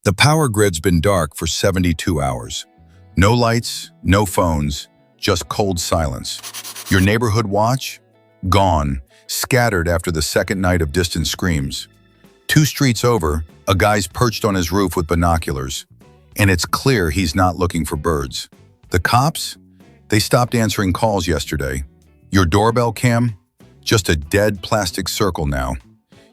The power grid's been dark for 72 hours. No lights, no phones, just cold silence. Your neighborhood watch? Gone, scattered after the second night of distant screams. 2 streets over, a guy's perched on his roof with binoculars, and it's clear he's not looking for birds. The cops? They stopped answering calls yesterday. Your doorbell cam? Just a dead plastic circle now.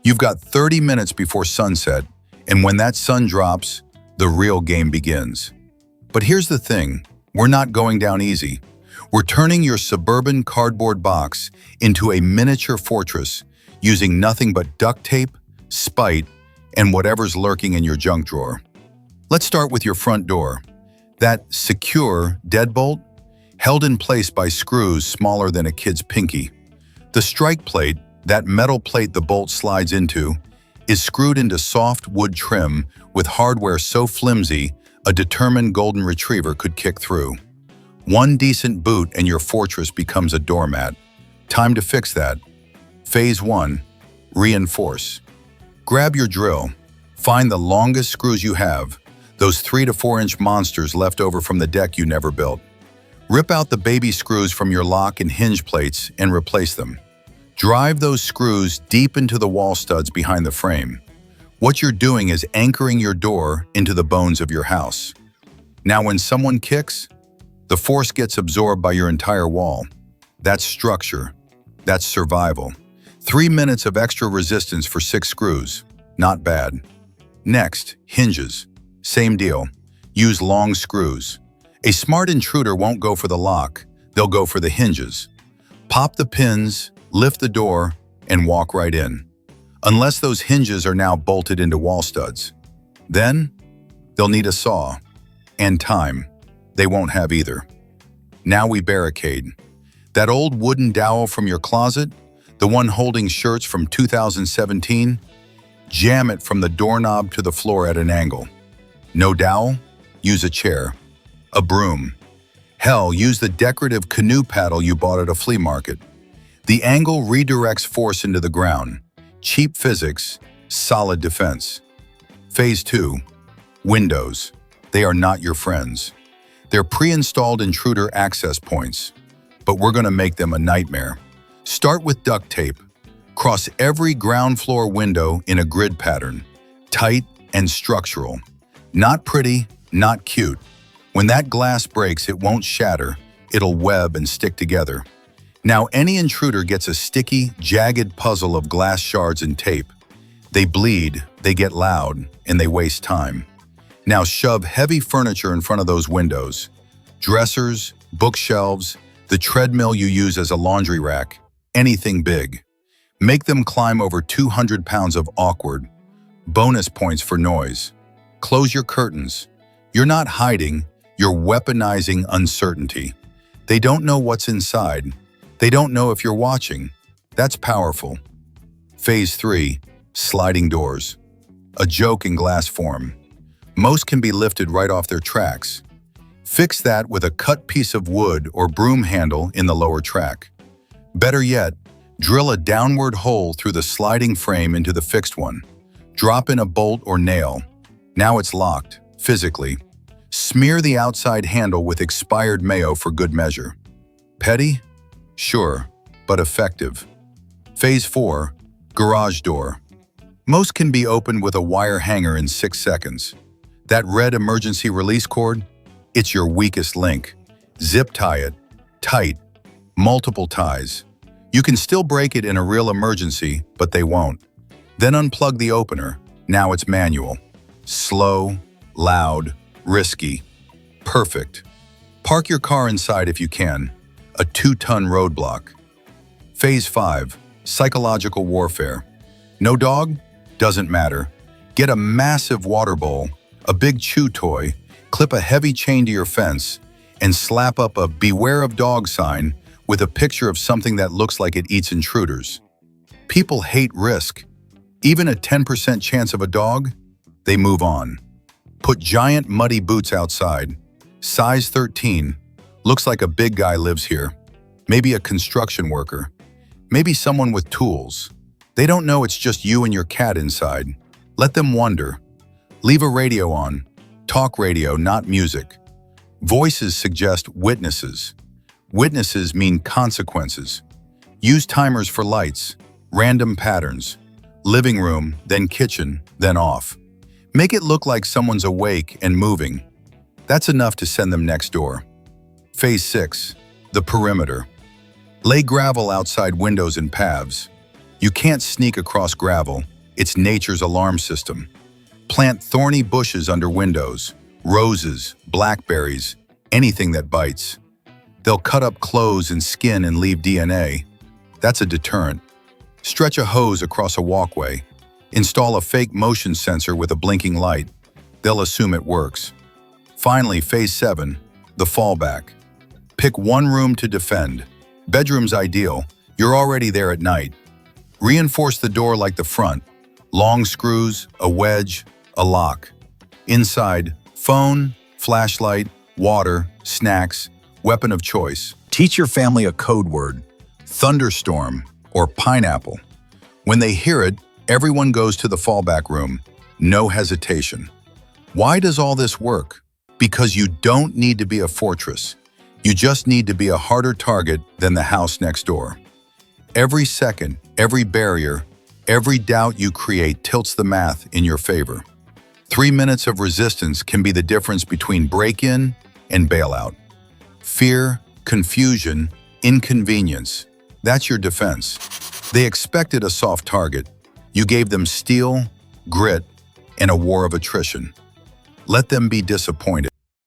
You've got 30 minutes before sunset, and when that sun drops, the real game begins. But here's the thing, we're not going down easy. We're turning your Suburban cardboard box into a miniature fortress using nothing but duct tape, spite, and whatever's lurking in your junk drawer. Let's start with your front door. That secure deadbolt, held in place by screws smaller than a kid's pinky. The strike plate, that metal plate the bolt slides into, is screwed into soft wood trim with hardware so flimsy a determined golden retriever could kick through. One decent boot and your fortress becomes a doormat. Time to fix that. Phase 1. Reinforce. Grab your drill. Find the longest screws you have, those 3 to 4 inch monsters left over from the deck you never built. Rip out the baby screws from your lock and hinge plates and replace them. Drive those screws deep into the wall studs behind the frame. What you're doing is anchoring your door into the bones of your house. Now when someone kicks, the force gets absorbed by your entire wall. That's structure. That's survival. 3 minutes of extra resistance for 6 screws. Not bad. Next, hinges. Same deal. Use long screws. A smart intruder won't go for the lock. They'll go for the hinges. Pop the pins, lift the door, and walk right in. Unless those hinges are now bolted into wall studs. Then, they'll need a saw. And time. They won't have either. Now we barricade. That old wooden dowel from your closet, the one holding shirts from 2017, jam it from the doorknob to the floor at an angle. No dowel? Use a chair. A broom. Hell, use the decorative canoe paddle you bought at a flea market. The angle redirects force into the ground. Cheap physics, solid defense. Phase 2. Windows. They are not your friends. They're pre-installed intruder access points, but we're going to make them a nightmare. Start with duct tape. Cross every ground floor window in a grid pattern, tight and structural. Not pretty, not cute. When that glass breaks, it won't shatter, it'll web and stick together. Now any intruder gets a sticky, jagged puzzle of glass shards and tape. They bleed, they get loud, and they waste time. Now shove heavy furniture in front of those windows. Dressers, bookshelves, the treadmill you use as a laundry rack, anything big. Make them climb over 200 pounds of awkward. Bonus points for noise. Close your curtains. You're not hiding, you're weaponizing uncertainty. They don't know what's inside. They don't know if you're watching. That's powerful. Phase 3. Sliding doors. A joke in glass form. Most can be lifted right off their tracks. Fix that with a cut piece of wood or broom handle in the lower track. Better yet, drill a downward hole through the sliding frame into the fixed one. Drop in a bolt or nail. Now it's locked, physically. Smear the outside handle with expired mayo for good measure. Petty? Sure, but effective. Phase 4. Garage door. Most can be opened with a wire hanger in 6 seconds. That red emergency release cord? It's your weakest link. Zip tie it, tight, multiple ties. You can still break it in a real emergency, but they won't. Then unplug the opener. Now it's manual. Slow, loud, risky. Perfect. Park your car inside if you can. A 2-ton roadblock. Phase 5. Psychological warfare. No dog? Doesn't matter. Get a massive water bowl, a big chew toy, clip a heavy chain to your fence, and slap up a "Beware of Dog" sign with a picture of something that looks like it eats intruders. People hate risk. Even a 10% chance of a dog? They move on. Put giant muddy boots outside. Size 13. Looks like a big guy lives here. Maybe a construction worker. Maybe someone with tools. They don't know it's just you and your cat inside. Let them wonder. Leave a radio on. Talk radio, not music. Voices suggest witnesses. Witnesses mean consequences. Use timers for lights, random patterns. Living room, then kitchen, then off. Make it look like someone's awake and moving. That's enough to send them next door. Phase 6. The perimeter. Lay gravel outside windows and paths. You can't sneak across gravel. It's nature's alarm system. Plant thorny bushes under windows. Roses, blackberries, anything that bites. They'll cut up clothes and skin and leave DNA. That's a deterrent. Stretch a hose across a walkway. Install a fake motion sensor with a blinking light. They'll assume it works. Finally, phase 7, the fallback. Pick one room to defend. Bedroom's ideal. You're already there at night. Reinforce the door like the front. Long screws, a wedge, a lock. Inside, phone, flashlight, water, snacks, weapon of choice. Teach your family a code word, thunderstorm or pineapple. When they hear it, everyone goes to the fallback room. No hesitation. Why does all this work? Because you don't need to be a fortress. You just need to be a harder target than the house next door. Every second, every barrier, every doubt you create tilts the math in your favor. 3 minutes of resistance can be the difference between break-in and bailout. Fear, confusion, inconvenience. That's your defense. They expected a soft target. You gave them steel, grit, and a war of attrition. Let them be disappointed.